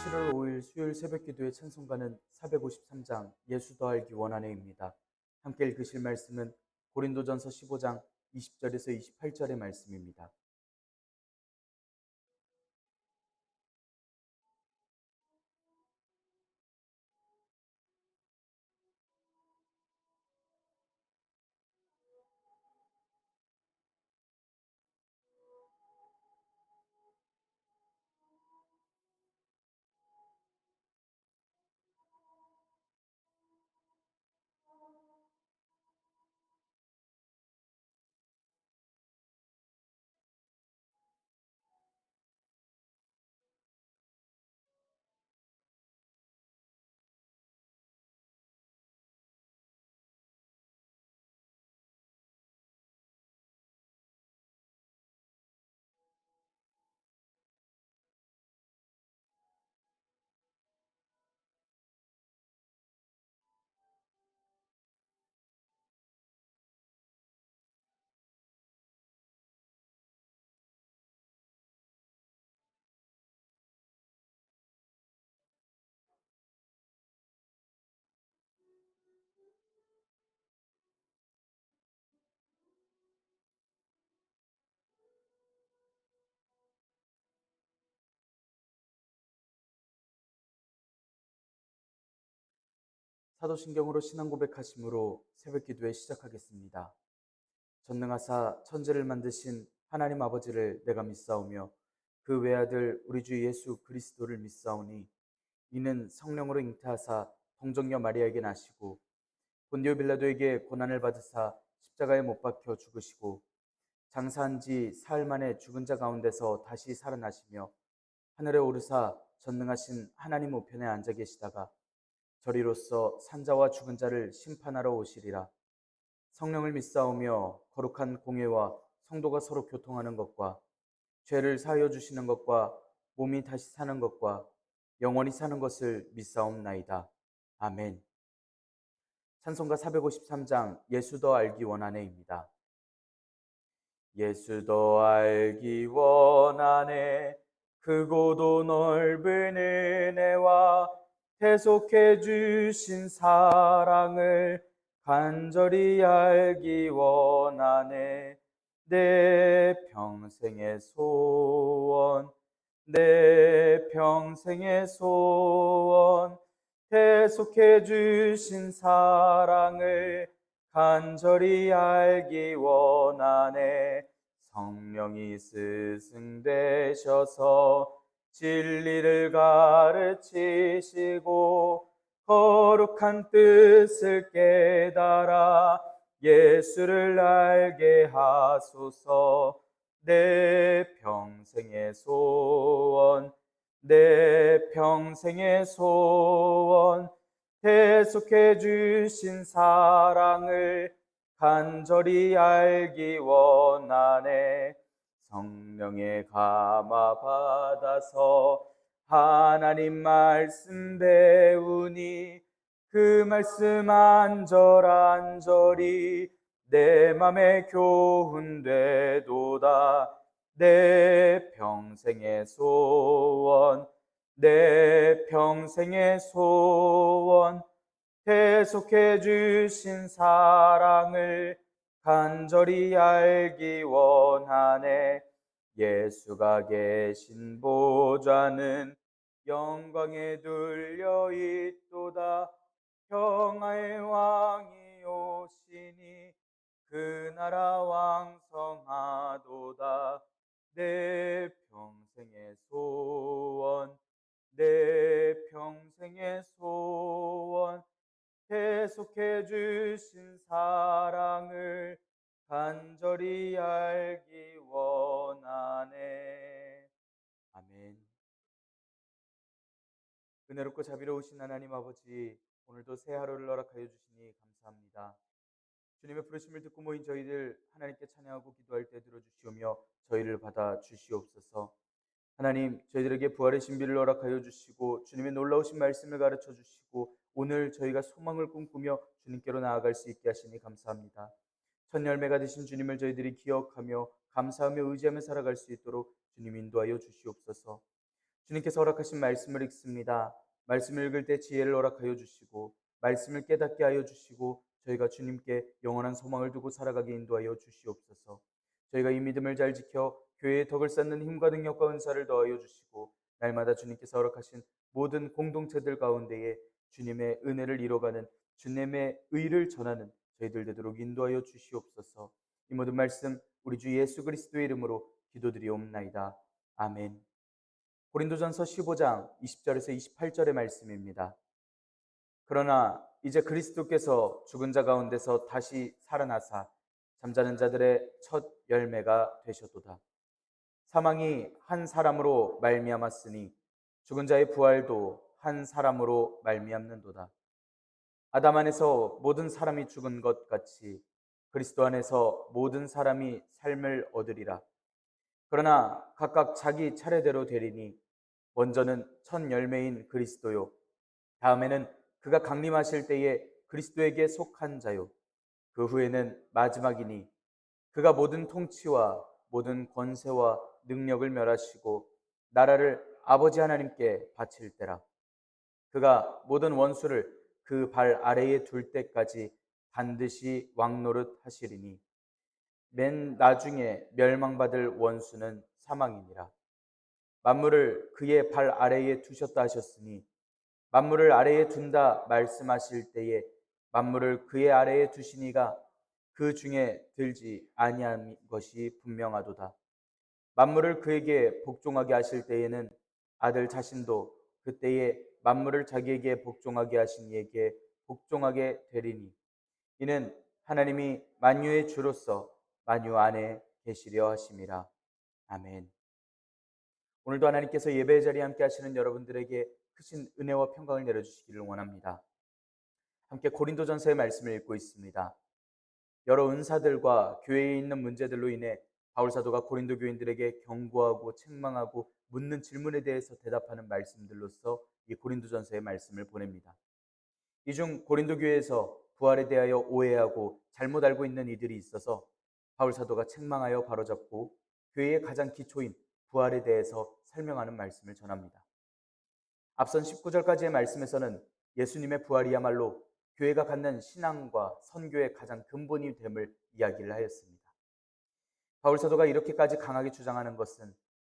7월 5일 수요일 새벽기도의 찬송가는 453장 예수 더 알기 원하네입니다. 함께 읽으실 말씀은 고린도전서 15장 20절에서 28절의 말씀입니다. 사도신경으로 신앙 고백하심으로 새벽기도에 시작하겠습니다. 전능하사 천지를 만드신 하나님 아버지를 내가 믿사오며 그 외아들 우리 주 예수 그리스도를 믿사오니 이는 성령으로 잉태하사 동정녀 마리아에게 나시고 본디오 빌라도에게 고난을 받으사 십자가에 못 박혀 죽으시고 장사한 지 사흘 만에 죽은 자 가운데서 다시 살아나시며 하늘에 오르사 전능하신 하나님 우편에 앉아 계시다가 저리로서 산자와 죽은 자를 심판하러 오시리라. 성령을 믿사오며 거룩한 공예와 성도가 서로 교통하는 것과 죄를 사하여 주시는 것과 몸이 다시 사는 것과 영원히 사는 것을 믿사옵나이다. 아멘. 찬송가 453장 예수 더 알기 원하네입니다. 예수 더 알기 원하네 크고도 넓은 은혜와 대속해 주신 사랑을 간절히 알기 원하네 내 평생의 소원 내 평생의 소원 대속해 주신 사랑을 간절히 알기 원하네 성령이 스승되셔서 진리를 가르치시고 거룩한 뜻을 깨달아 예수를 알게 하소서 내 평생의 소원 내 평생의 소원 대속해 주신 사랑을 간절히 알기 원하네 성령의 감화 받아서 하나님 말씀 배우니 그 말씀 안절안절이 내 맘에 교훈되도다 내 평생의 소원 내 평생의 소원 대속해 주신 사랑을 간절히 알기 원하네 예수가 계신 보좌는 영광에 둘려 있도다 평화의 왕이 오시니 그 나라 왕성하도다 내 평생의 소원 내 평생의 소원 대속해 주신 사랑을 간절히 알기 원하네. 아멘. 은혜롭고 자비로우신 하나님 아버지, 오늘도 새 하루를 허락하여 주시니 감사합니다. 주님의 부르심을 듣고 모인 저희들 하나님께 찬양하고 기도할 때 들어주시오며 저희를 받아 주시옵소서. 하나님, 저희들에게 부활의 신비를 허락하여 주시고 주님의 놀라우신 말씀을 가르쳐 주시고 오늘 저희가 소망을 꿈꾸며 주님께로 나아갈 수 있게 하시니 감사합니다. 첫 열매가 되신 주님을 저희들이 기억하며 감사하며 의지하며 살아갈 수 있도록 주님 인도하여 주시옵소서. 주님께서 허락하신 말씀을 읽습니다. 말씀을 읽을 때 지혜를 허락하여 주시고 말씀을 깨닫게 하여 주시고 저희가 주님께 영원한 소망을 두고 살아가게 인도하여 주시옵소서. 저희가 이 믿음을 잘 지켜 교회의 덕을 쌓는 힘과 능력과 은사를 더하여 주시고 날마다 주님께서 허락하신 모든 공동체들 가운데에 주님의 은혜를 이뤄가는 주님의 의를 전하는 저희들 되도록 인도하여 주시옵소서. 이 모든 말씀 우리 주 예수 그리스도의 이름으로 기도드리옵나이다. 아멘. 고린도전서 15장 20절에서 28절의 말씀입니다. 그러나 이제 그리스도께서 죽은 자 가운데서 다시 살아나사 잠자는 자들의 첫 열매가 되셨도다. 사망이 한 사람으로 말미암았으니 죽은 자의 부활도 한 사람으로 말미암는도다. 아담 안에서 모든 사람이 죽은 것 같이 그리스도 안에서 모든 사람이 삶을 얻으리라. 그러나 각각 자기 차례대로 되리니 먼저는 첫 열매인 그리스도요, 다음에는 그가 강림하실 때에 그리스도에게 속한 자요, 그 후에는 마지막이니 그가 모든 통치와 모든 권세와 능력을 멸하시고 나라를 아버지 하나님께 바칠 때라. 그가 모든 원수를 그 발 아래에 둘 때까지 반드시 왕노릇 하시리니 맨 나중에 멸망받을 원수는 사망이니라. 만물을 그의 발 아래에 두셨다 하셨으니 만물을 아래에 둔다 말씀하실 때에 만물을 그의 아래에 두시니가 그 중에 들지 아니한 것이 분명하도다. 만물을 그에게 복종하게 하실 때에는 아들 자신도 그때에 만물을 자기에게 복종하게 하신 이에게 복종하게 되리니 이는 하나님이 만유의 주로서 만유 안에 계시려 하심이라. 아멘. 오늘도 하나님께서 예배의 자리에 함께 하시는 여러분들에게 크신 은혜와 평강을 내려주시기를 원합니다. 함께 고린도전서의 말씀을 읽고 있습니다. 여러 은사들과 교회에 있는 문제들로 인해 바울 사도가 고린도 교인들에게 경고하고 책망하고 묻는 질문에 대해서 대답하는 말씀들로서 이 고린도전서의 말씀을 보냅니다. 이 중 고린도 교회에서 부활에 대하여 오해하고 잘못 알고 있는 이들이 있어서 바울 사도가 책망하여 바로잡고 교회의 가장 기초인 부활에 대해서 설명하는 말씀을 전합니다. 앞선 19절까지의 말씀에서는 예수님의 부활이야말로 교회가 갖는 신앙과 선교의 가장 근본이 됨을 이야기를 하였습니다. 바울 사도가 이렇게까지 강하게 주장하는 것은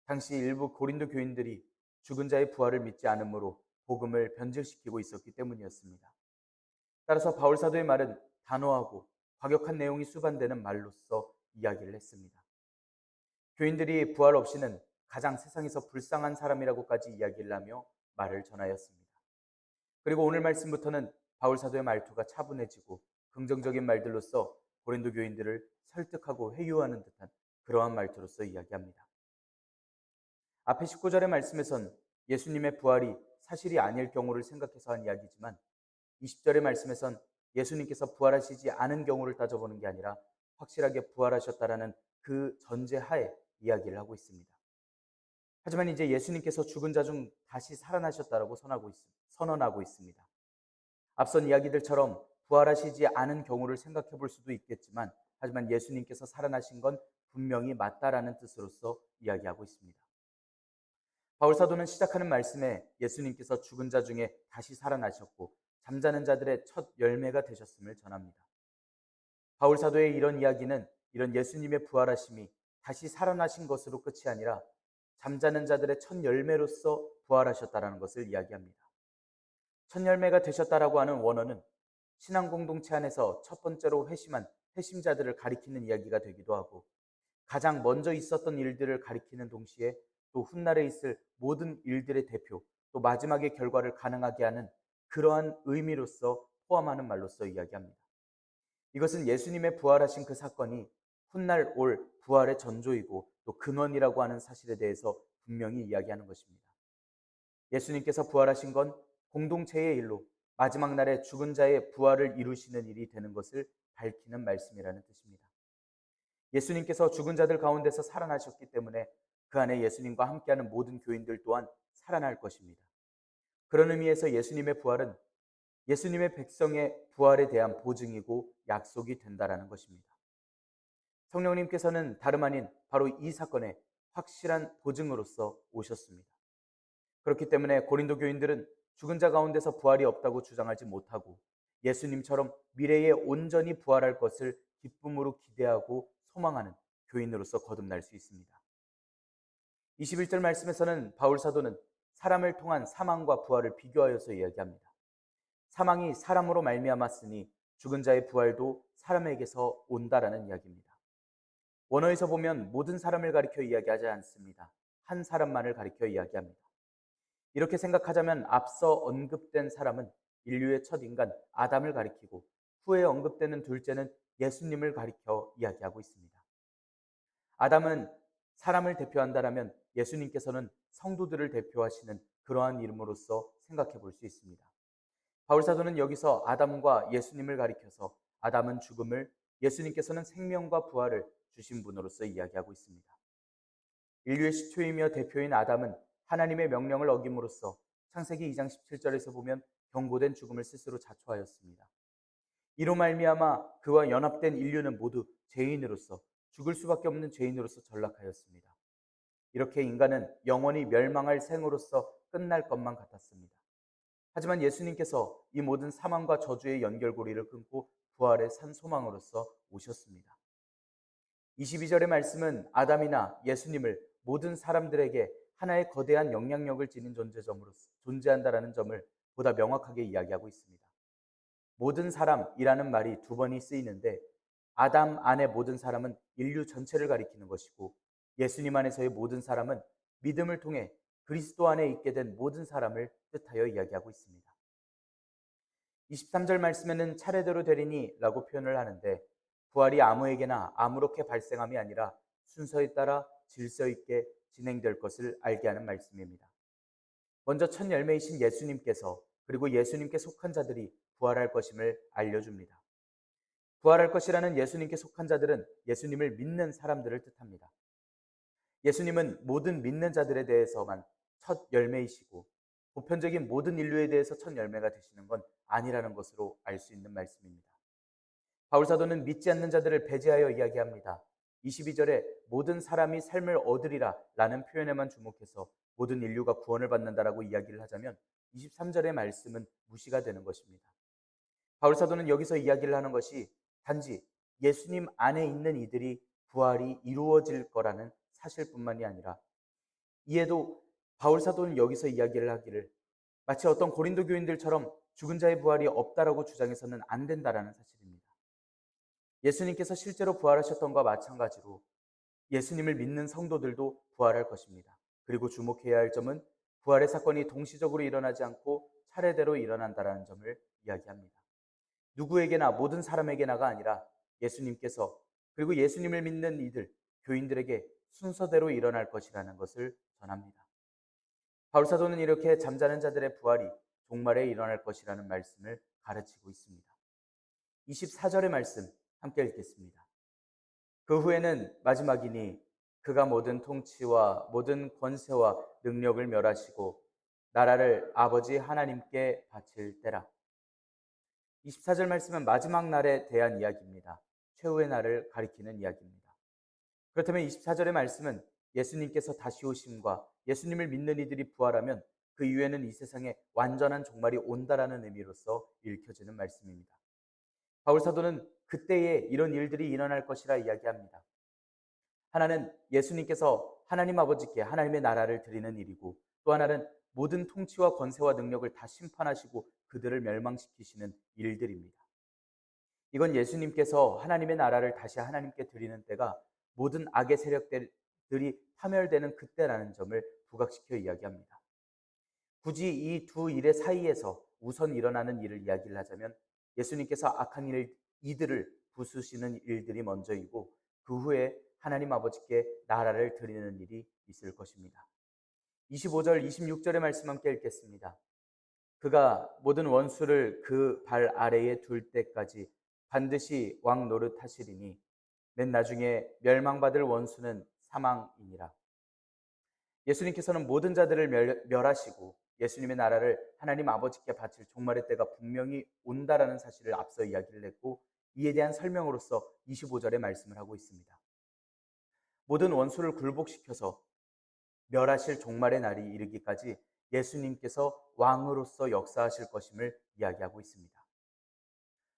당시 일부 고린도 교인들이 죽은 자의 부활을 믿지 않으므로 복음을 변질시키고 있었기 때문이었습니다. 따라서 바울 사도의 말은 단호하고 과격한 내용이 수반되는 말로써 이야기를 했습니다. 교인들이 부활 없이는 가장 세상에서 불쌍한 사람이라고까지 이야기를 하며 말을 전하였습니다. 그리고 오늘 말씀부터는 바울 사도의 말투가 차분해지고 긍정적인 말들로서 고린도 교인들을 설득하고 회유하는 듯한 그러한 말투로서 이야기합니다. 앞에 19절의 말씀에선 예수님의 부활이 사실이 아닐 경우를 생각해서 한 이야기지만 20절의 말씀에선 예수님께서 부활하시지 않은 경우를 따져보는 게 아니라 확실하게 부활하셨다라는 그 전제하에 이야기를 하고 있습니다. 하지만 이제 예수님께서 죽은 자 중 다시 살아나셨다라고 선언하고 있습니다. 앞선 이야기들처럼 부활하시지 않은 경우를 생각해 볼 수도 있겠지만 하지만 예수님께서 살아나신 건 분명히 맞다라는 뜻으로서 이야기하고 있습니다. 바울 사도는 시작하는 말씀에 예수님께서 죽은 자 중에 다시 살아나셨고 잠자는 자들의 첫 열매가 되셨음을 전합니다. 바울 사도의 이런 이야기는 이런 예수님의 부활하심이 다시 살아나신 것으로 끝이 아니라 잠자는 자들의 첫 열매로서 부활하셨다라는 것을 이야기합니다. 첫 열매가 되셨다라고 하는 원어는 신앙 공동체 안에서 첫 번째로 회심한 회심자들을 가리키는 이야기가 되기도 하고 가장 먼저 있었던 일들을 가리키는 동시에 또 훗날에 있을 모든 일들의 대표 또 마지막의 결과를 가능하게 하는 그러한 의미로서 포함하는 말로서 이야기합니다. 이것은 예수님의 부활하신 그 사건이 훗날 올 부활의 전조이고 또 근원이라고 하는 사실에 대해서 분명히 이야기하는 것입니다. 예수님께서 부활하신 건 공동체의 일로 마지막 날에 죽은 자의 부활을 이루시는 일이 되는 것을 밝히는 말씀이라는 뜻입니다. 예수님께서 죽은 자들 가운데서 살아나셨기 때문에 그 안에 예수님과 함께하는 모든 교인들 또한 살아날 것입니다. 그런 의미에서 예수님의 부활은 예수님의 백성의 부활에 대한 보증이고 약속이 된다라는 것입니다. 성령님께서는 다름 아닌 바로 이 사건의 확실한 보증으로서 오셨습니다. 그렇기 때문에 고린도 교인들은 죽은 자 가운데서 부활이 없다고 주장하지 못하고 예수님처럼 미래에 온전히 부활할 것을 기쁨으로 기대하고 소망하는 교인으로서 거듭날 수 있습니다. 21절 말씀에서는 바울 사도는 사람을 통한 사망과 부활을 비교하여서 이야기합니다. 사망이 사람으로 말미암았으니 죽은 자의 부활도 사람에게서 온다라는 이야기입니다. 원어에서 보면 모든 사람을 가리켜 이야기하지 않습니다. 한 사람만을 가리켜 이야기합니다. 이렇게 생각하자면 앞서 언급된 사람은 인류의 첫 인간 아담을 가리키고 후에 언급되는 둘째는 예수님을 가리켜 이야기하고 있습니다. 아담은 사람을 대표한다라면 예수님께서는 성도들을 대표하시는 그러한 이름으로서 생각해 볼 수 있습니다. 바울 사도는 여기서 아담과 예수님을 가리켜서 아담은 죽음을, 예수님께서는 생명과 부활을 주신 분으로서 이야기하고 있습니다. 인류의 시초이며 대표인 아담은 하나님의 명령을 어김으로써 창세기 2장 17절에서 보면 경고된 죽음을 스스로 자초하였습니다. 이로 말미암아 그와 연합된 인류는 모두 죄인으로서 죽을 수밖에 없는 죄인으로서 전락하였습니다. 이렇게 인간은 영원히 멸망할 생으로서 끝날 것만 같았습니다. 하지만 예수님께서 이 모든 사망과 저주의 연결고리를 끊고 부활의 산 소망으로서 오셨습니다. 22절의 말씀은 아담이나 예수님을 모든 사람들에게 하나의 거대한 영향력을 지닌 존재한다라는 점을 보다 명확하게 이야기하고 있습니다. 모든 사람이라는 말이 두 번이 쓰이는데 아담 안의 모든 사람은 인류 전체를 가리키는 것이고 예수님 안에서의 모든 사람은 믿음을 통해 그리스도 안에 있게 된 모든 사람을 뜻하여 이야기하고 있습니다. 23절 말씀에는 차례대로 되리니 라고 표현을 하는데 부활이 아무에게나 아무렇게 발생함이 아니라 순서에 따라 질서 있게 진행될 것을 알게 하는 말씀입니다. 먼저 첫 열매이신 예수님께서 그리고 예수님께 속한 자들이 부활할 것임을 알려줍니다. 부활할 것이라는 예수님께 속한 자들은 예수님을 믿는 사람들을 뜻합니다. 예수님은 모든 믿는 자들에 대해서만 첫 열매이시고 보편적인 모든 인류에 대해서 첫 열매가 되시는 건 아니라는 것으로 알 수 있는 말씀입니다. 바울 사도는 믿지 않는 자들을 배제하여 이야기합니다. 22절에 모든 사람이 삶을 얻으리라 라는 표현에만 주목해서 모든 인류가 구원을 받는다라고 이야기를 하자면 23절의 말씀은 무시가 되는 것입니다. 바울 사도는 여기서 이야기를 하는 것이 단지 예수님 안에 있는 이들이 부활이 이루어질 거라는 사실뿐만이 아니라 이에도 바울 사도는 여기서 이야기를 하기를 마치 어떤 고린도 교인들처럼 죽은 자의 부활이 없다라고 주장해서는 안 된다라는 사실입니다. 예수님께서 실제로 부활하셨던 것과 마찬가지로 예수님을 믿는 성도들도 부활할 것입니다. 그리고 주목해야 할 점은 부활의 사건이 동시적으로 일어나지 않고 차례대로 일어난다라는 점을 이야기합니다. 누구에게나 모든 사람에게나가 아니라 예수님께서 그리고 예수님을 믿는 이들, 교인들에게 순서대로 일어날 것이라는 것을 전합니다. 바울 사도는 이렇게 잠자는 자들의 부활이 종말에 일어날 것이라는 말씀을 가르치고 있습니다. 24절의 말씀 함께 읽겠습니다. 그 후에는 마지막이니 그가 모든 통치와 모든 권세와 능력을 멸하시고 나라를 아버지 하나님께 바칠 때라. 24절 말씀은 마지막 날에 대한 이야기입니다. 최후의 날을 가리키는 이야기입니다. 그렇다면 24절의 말씀은 예수님께서 다시 오심과 예수님을 믿는 이들이 부활하면 그 이후에는 이 세상에 완전한 종말이 온다라는 의미로서 읽혀지는 말씀입니다. 바울 사도는 그때에 이런 일들이 일어날 것이라 이야기합니다. 하나는 예수님께서 하나님 아버지께 하나님의 나라를 드리는 일이고 또 하나는 모든 통치와 권세와 능력을 다 심판하시고 그들을 멸망시키시는 일들입니다. 이건 예수님께서 하나님의 나라를 다시 하나님께 드리는 때가 모든 악의 세력들이 파멸되는 그때라는 점을 부각시켜 이야기합니다. 굳이 이 두 일의 사이에서 우선 일어나는 일을 이야기를 하자면 예수님께서 악한 이들을 부수시는 일들이 먼저이고 그 후에 하나님 아버지께 나라를 드리는 일이 있을 것입니다. 25절, 26절의 말씀 함께 읽겠습니다. 그가 모든 원수를 그 발 아래에 둘 때까지 반드시 왕 노릇하시리니 맨 나중에 멸망받을 원수는 사망이니라. 예수님께서는 모든 자들을 멸하시고 예수님의 나라를 하나님 아버지께 바칠 종말의 때가 분명히 온다라는 사실을 앞서 이야기를 했고 이에 대한 설명으로서 25절의 말씀을 하고 있습니다. 모든 원수를 굴복시켜서 멸하실 종말의 날이 이르기까지 예수님께서 왕으로서 역사하실 것임을 이야기하고 있습니다.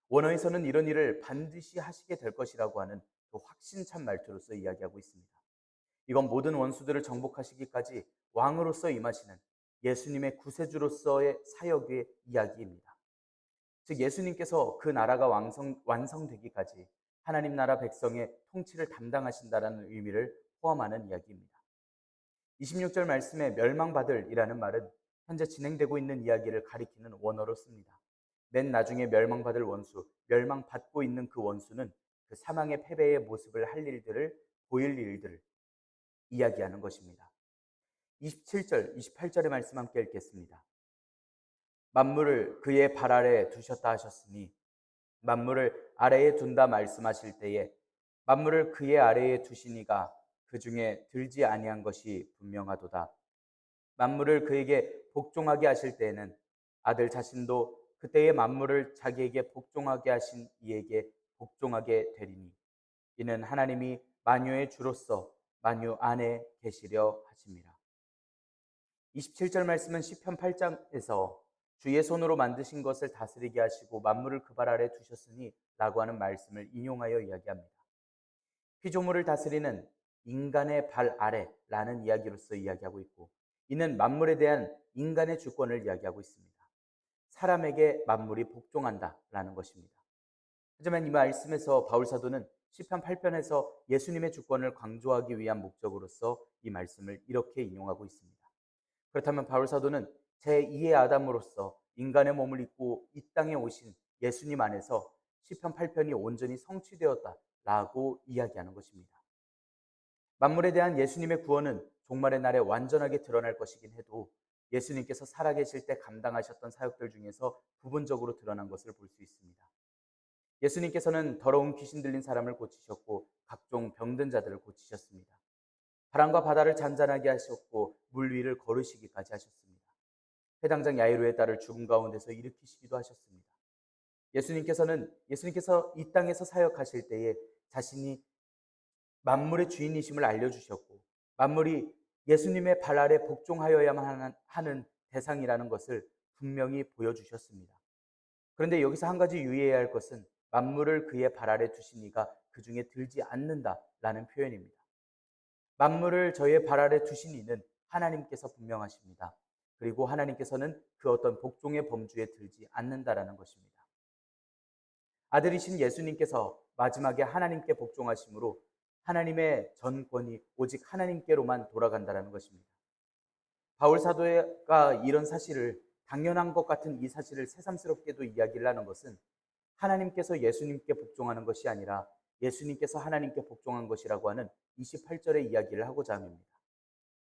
원어에서는 이런 일을 반드시 하시게 될 것이라고 하는 그 확신찬 말투로서 이야기하고 있습니다. 이건 모든 원수들을 정복하시기까지 왕으로서 임하시는 예수님의 구세주로서의 사역의 이야기입니다. 즉 예수님께서 그 나라가 완성되기까지 하나님 나라 백성의 통치를 담당하신다라는 의미를 포함하는 이야기입니다. 26절 말씀에 멸망받을이라는 말은 현재 진행되고 있는 이야기를 가리키는 원어로 씁니다. 맨 나중에 멸망받을 원수, 멸망받고 있는 그 원수는 그 사망의 패배의 모습을 할 일들을 보일 일들을 이야기하는 것입니다. 27절, 28절의 말씀 함께 읽겠습니다. 만물을 그의 발 아래 두셨다 하셨으니 만물을 아래에 둔다 말씀하실 때에 만물을 그의 아래에 두시니가 그 중에 들지 아니한 것이 분명하도다. 만물을 그에게 복종하게 하실 때에는 아들 자신도 그때의 만물을 자기에게 복종하게 하신 이에게 복종하게 되리니 이는 하나님이 만유의 주로서 만유 안에 계시려 하심이라. 27절 말씀은 시편 8장에서 주의 손으로 만드신 것을 다스리게 하시고 만물을 그 발 아래 두셨으니 라고 하는 말씀을 인용하여 이야기합니다. 피조물을 다스리는 인간의 발 아래라는 이야기로서 이야기하고 있고 이는 만물에 대한 인간의 주권을 이야기하고 있습니다. 사람에게 만물이 복종한다라는 것입니다. 하지만 이 말씀에서 바울 사도는 시편 8편에서 예수님의 주권을 강조하기 위한 목적으로서 이 말씀을 이렇게 인용하고 있습니다. 그렇다면 바울 사도는 제2의 아담으로서 인간의 몸을 입고 이 땅에 오신 예수님 안에서 시편 8편이 온전히 성취되었다라고 이야기하는 것입니다. 만물에 대한 예수님의 구원은 종말의 날에 완전하게 드러날 것이긴 해도 예수님께서 살아계실 때 감당하셨던 사역들 중에서 부분적으로 드러난 것을 볼 수 있습니다. 예수님께서는 더러운 귀신 들린 사람을 고치셨고 각종 병든 자들을 고치셨습니다. 바람과 바다를 잔잔하게 하셨고 물 위를 걸으시기까지 하셨습니다. 회당장 야이로의 딸을 죽음 가운데서 일으키시기도 하셨습니다. 예수님께서 이 땅에서 사역하실 때에 자신이 만물의 주인이심을 알려주셨고 만물이 예수님의 발 아래 복종하여야만 하는 대상이라는 것을 분명히 보여주셨습니다. 그런데 여기서 한 가지 유의해야 할 것은 만물을 그의 발 아래 두시니가 그 중에 들지 않는다라는 표현입니다. 만물을 저의 발 아래 두신 이는 하나님께서 분명하십니다. 그리고 하나님께서는 그 어떤 복종의 범주에 들지 않는다라는 것입니다. 아들이신 예수님께서 마지막에 하나님께 복종하심으로 하나님의 전권이 오직 하나님께로만 돌아간다라는 것입니다. 바울 사도가 이런 사실을 당연한 것 같은 이 사실을 새삼스럽게도 이야기를 하는 것은 하나님께서 예수님께 복종하는 것이 아니라 예수님께서 하나님께 복종한 것이라고 하는 28절의 이야기를 하고자 합니다.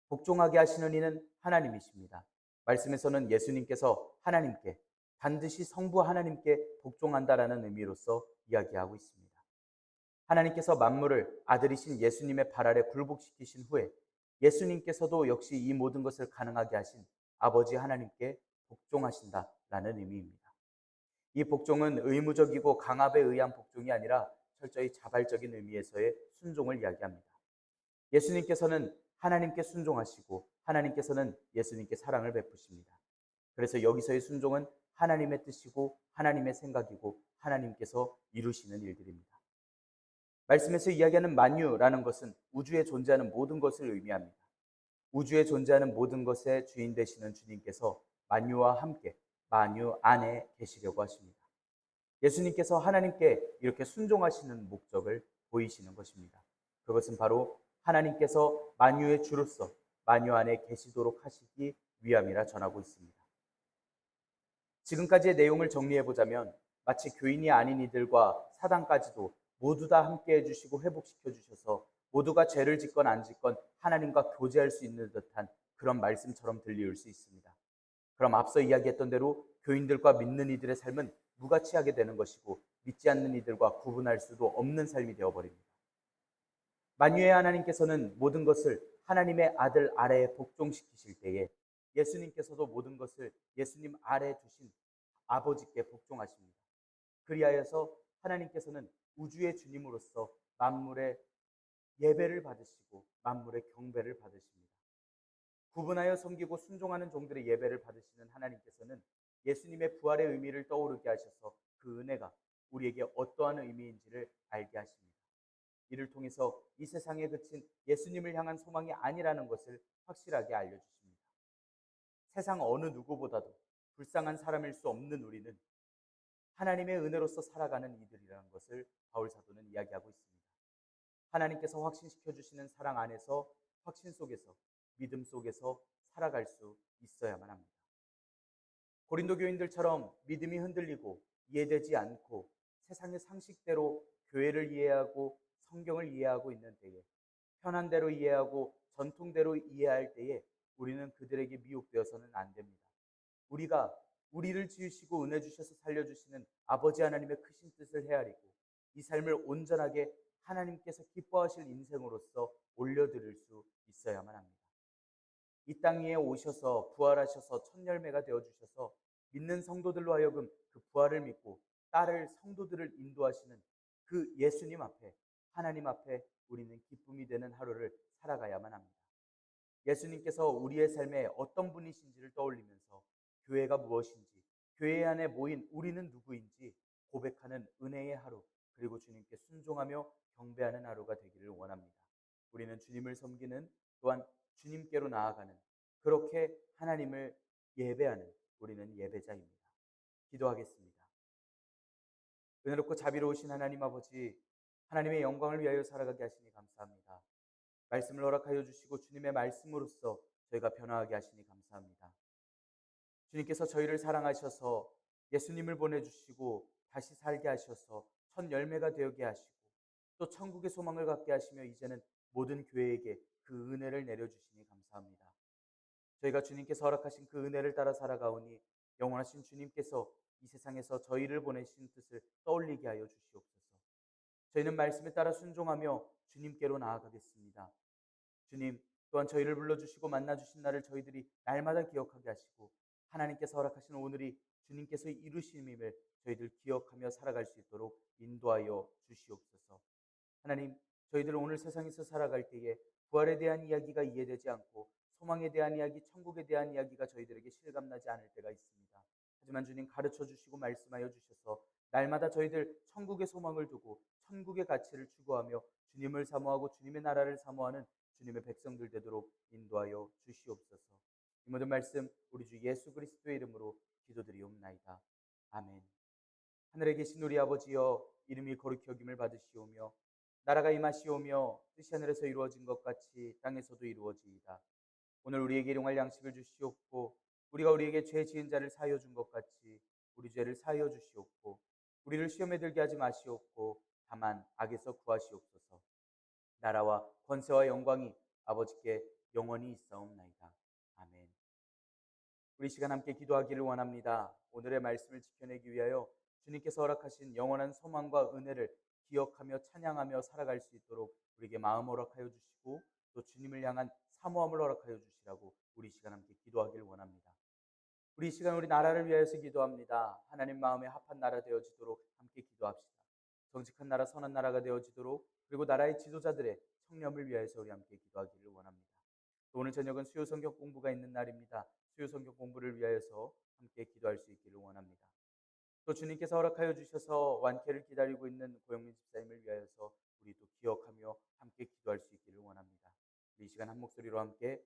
복종하게 하시는 이는 하나님이십니다. 말씀에서는 예수님께서 하나님께 반드시 성부 하나님께 복종한다라는 의미로서 이야기하고 있습니다. 하나님께서 만물을 아들이신 예수님의 발 아래 굴복시키신 후에 예수님께서도 역시 이 모든 것을 가능하게 하신 아버지 하나님께 복종하신다라는 의미입니다. 이 복종은 의무적이고 강압에 의한 복종이 아니라 철저히 자발적인 의미에서의 순종을 이야기합니다. 예수님께서는 하나님께 순종하시고 하나님께서는 예수님께 사랑을 베푸십니다. 그래서 여기서의 순종은 하나님의 뜻이고 하나님의 생각이고 하나님께서 이루시는 일들입니다. 말씀에서 이야기하는 만유라는 것은 우주에 존재하는 모든 것을 의미합니다. 우주에 존재하는 모든 것의 주인 되시는 주님께서 만유와 함께 만유 안에 계시려고 하십니다. 예수님께서 하나님께 이렇게 순종하시는 목적을 보이시는 것입니다. 그것은 바로 하나님께서 만유의 주로서 만유 안에 계시도록 하시기 위함이라 전하고 있습니다. 지금까지의 내용을 정리해 보자면 마치 교인이 아닌 이들과 사단까지도 모두 다 함께 해주시고 회복시켜 주셔서 모두가 죄를 짓건 안 짓건 하나님과 교제할 수 있는 듯한 그런 말씀처럼 들릴 수 있습니다. 그럼 앞서 이야기했던 대로 교인들과 믿는 이들의 삶은 무가치하게 되는 것이고 믿지 않는 이들과 구분할 수도 없는 삶이 되어버립니다. 만유의 하나님께서는 모든 것을 하나님의 아들 아래에 복종시키실 때에 예수님께서도 모든 것을 예수님 아래에 두신 아버지께 복종하십니다. 그리하여서 하나님께서는 우주의 주님으로서 만물의 예배를 받으시고 만물의 경배를 받으십니다. 구분하여 섬기고 순종하는 종들의 예배를 받으시는 하나님께서는 예수님의 부활의 의미를 떠오르게 하셔서 그 은혜가 우리에게 어떠한 의미인지를 알게 하십니다. 이를 통해서 이 세상에 그친 예수님을 향한 소망이 아니라는 것을 확실하게 알려주십니다. 세상 어느 누구보다도 불쌍한 사람일 수 없는 우리는 하나님의 은혜로서 살아가는 이들이라는 것을 바울 사도는 이야기하고 있습니다. 하나님께서 확신시켜 주시는 사랑 안에서, 확신 속에서, 믿음 속에서 살아갈 수 있어야만 합니다. 고린도 교인들처럼 믿음이 흔들리고 이해되지 않고 세상의 상식대로 교회를 이해하고 성경을 이해하고 있는 때에, 편한 대로 이해하고 전통대로 이해할 때에 우리는 그들에게 미혹되어서는 안 됩니다. 우리가 우리를 지으시고 은혜 주셔서 살려주시는 아버지 하나님의 크신 뜻을 헤아리고 이 삶을 온전하게 하나님께서 기뻐하실 인생으로서 올려드릴 수 있어야만 합니다. 이 땅 위에 오셔서 부활하셔서 첫 열매가 되어주셔서 믿는 성도들로 하여금 그 부활을 믿고 따를 성도들을 인도하시는 그 예수님 앞에, 하나님 앞에 우리는 기쁨이 되는 하루를 살아가야만 합니다. 예수님께서 우리의 삶에 어떤 분이신지를 떠올리면서 교회가 무엇인지, 교회 안에 모인 우리는 누구인지 고백하는 은혜의 하루, 그리고 주님께 순종하며 경배하는 하루가 되기를 원합니다. 우리는 주님을 섬기는, 또한 주님께로 나아가는, 그렇게 하나님을 예배하는 우리는 예배자입니다. 기도하겠습니다. 은혜롭고 자비로우신 하나님 아버지, 하나님의 영광을 위하여 살아가게 하시니 감사합니다. 말씀을 허락하여 주시고 주님의 말씀으로써 저희가 변화하게 하시니 감사합니다. 주님께서 저희를 사랑하셔서 예수님을 보내주시고 다시 살게 하셔서 첫 열매가 되게 하시고 또 천국의 소망을 갖게 하시며 이제는 모든 교회에게 그 은혜를 내려주시니 감사합니다. 저희가 주님께서 허락하신 그 은혜를 따라 살아가오니 영원하신 주님께서 이 세상에서 저희를 보내신 뜻을 떠올리게 하여 주시옵소서. 저희는 말씀에 따라 순종하며 주님께로 나아가겠습니다. 주님, 또한 저희를 불러주시고 만나주신 날을 저희들이 날마다 기억하게 하시고 하나님께서 허락하신 오늘이 주님께서 이루심임을 저희들 기억하며 살아갈 수 있도록 인도하여 주시옵소서. 하나님, 저희들 오늘 세상에서 살아갈 때에 부활에 대한 이야기가 이해되지 않고 소망에 대한 이야기, 천국에 대한 이야기가 저희들에게 실감나지 않을 때가 있습니다. 하지만 주님 가르쳐 주시고 말씀하여 주셔서 날마다 저희들 천국의 소망을 두고 천국의 가치를 추구하며 주님을 사모하고 주님의 나라를 사모하는 주님의 백성들 되도록 인도하여 주시옵소서. 이 모든 말씀 우리 주 예수 그리스도의 이름으로 기도드리옵나이다. 아멘. 하늘에 계신 우리 아버지여, 이름이 거룩히 여김을 받으시오며 나라가 임하시오며 뜻이 하늘에서 이루어진 것 같이 땅에서도 이루어지이다. 오늘 우리에게 일용할 양식을 주시옵고 우리가 우리에게 죄 지은 자를 사하여 준 것 같이 우리 죄를 사하여 주시옵고 우리를 시험에 들게 하지 마시옵고 다만 악에서 구하시옵소서. 나라와 권세와 영광이 아버지께 영원히 있사옵나이다. 아멘. 우리 시간 함께 기도하기를 원합니다. 오늘의 말씀을 지켜내기 위하여 주님께서 허락하신 영원한 소망과 은혜를 기억하며 찬양하며 살아갈 수 있도록 우리에게 마음 허락하여 주시고 또 주님을 향한 사모함을 허락하여 주시라고 우리 시간 함께 기도하기를 원합니다. 우리 시간 우리 나라를 위하여서 기도합니다. 하나님 마음에 합한 나라 되어지도록 함께 기도합시다. 정직한 나라, 선한 나라가 되어지도록, 그리고 나라의 지도자들의 청렴을 위하여서 우리 함께 기도하기를 원합니다. 또 오늘 저녁은 수요 성경 공부가 있는 날입니다. 수요 성경 공부를 위하여서 함께 기도할 수 있기를 원합니다. 또 주님께서 허락하여 주셔서 완쾌를 기다리고 있는 고영민 집사님을 위하여서 우리도 기억하며 함께 기도할 수 있기를 원합니다. 이 시간 한 목소리로 함께